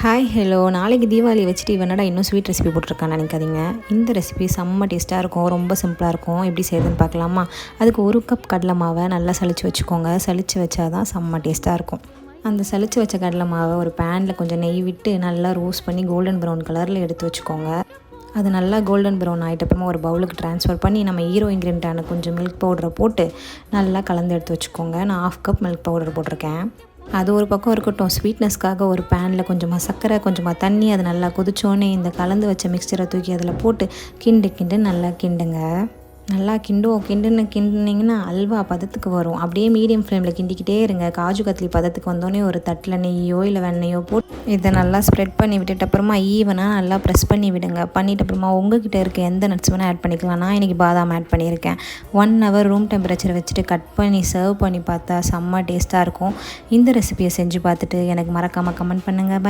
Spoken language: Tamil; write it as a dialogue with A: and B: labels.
A: ஹாய் ஹலோ நாளைக்கு தீபாவளி வச்சுட்டு இவனடா இன்னும் ஸ்வீட் ரெசிபி போட்டிருக்கான்னு நினைக்காதீங்க. இந்த ரெசிபி செம்ம டேஸ்ட்டாக இருக்கும், ரொம்ப சிம்பிளாக இருக்கும். எப்படி செய்யுதுன்னு பார்க்கலாமா? அதுக்கு 1 கப் கடலை மாவை நல்லா சலிச்சு வச்சுக்கோங்க. சலிச்சு வச்சா தான் செம்ம டேஸ்ட்டாக இருக்கும். அந்த சலிச்சு வச்ச கடலை மாவை ஒரு பேனில் கொஞ்சம் நெய் விட்டு நல்லா ரோஸ்ட் பண்ணி கோல்டன் ப்ரௌன் கலரில் எடுத்து வச்சுக்கோங்க. அது நல்லா கோல்டன் ப்ரௌன் ஆகிட்டப்பறமா ஒரு பவுலுக்கு ட்ரான்ஸ்ஃபர் பண்ணி நம்ம ஹீரோ இன்க்ரீடியண்ட்டான கொஞ்சம் மில்க் பவுடரை போட்டு நல்லா கலந்து எடுத்து வச்சுக்கோங்க. நான் 1/2 கப் மில்க் பவுடர் போட்டிருக்கேன். அது ஒரு பக்கம் இருக்கட்டும். ஸ்வீட்னஸ்க்காக ஒரு பேனில் கொஞ்சமாக சர்க்கரை, கொஞ்சமாக தண்ணி, அது நல்லா கொதிச்சோன்னே இந்த கலந்து வச்ச மிக்சரை தூக்கி அதில் போட்டு கிண்டு நல்லா கிண்டுங்க. நல்லா கிண்டினீங்கன்னா அல்வா பதத்துக்கு வரும். அப்படியே மீடியம் ஃப்ளேமில் கிண்டிக்கிட்டே இருங்க. காஜு கத்லி பதத்துக்கு வந்தோடனே ஒரு தட்டில் நெய்யோ இல்லை வெண்ணெயோ போட்டு இதை நல்லா ஸ்ப்ரெட் பண்ணி விட்டுட்டு அப்புறமா ஈவனாக நல்லா ப்ரெஸ் பண்ணி விடுங்க. பண்ணிவிட்டு அப்புறமா உங்கள்கிட்ட இருக்க எந்த நட்ஸ் வேணால் ஆட் பண்ணிக்கலாம். நான் இன்றைக்கி பாதாம் ஆட் பண்ணியிருக்கேன். 1 ஹவர் ரூம் டெம்பரேச்சர் வச்சுட்டு கட் பண்ணி சர்வ் பண்ணி பார்த்தா செம்ம டேஸ்ட்டாக இருக்கும். இந்த ரெசிபியை செஞ்சு பார்த்துட்டு எனக்கு மறக்காமல் கமெண்ட் பண்ணுங்கள். பை.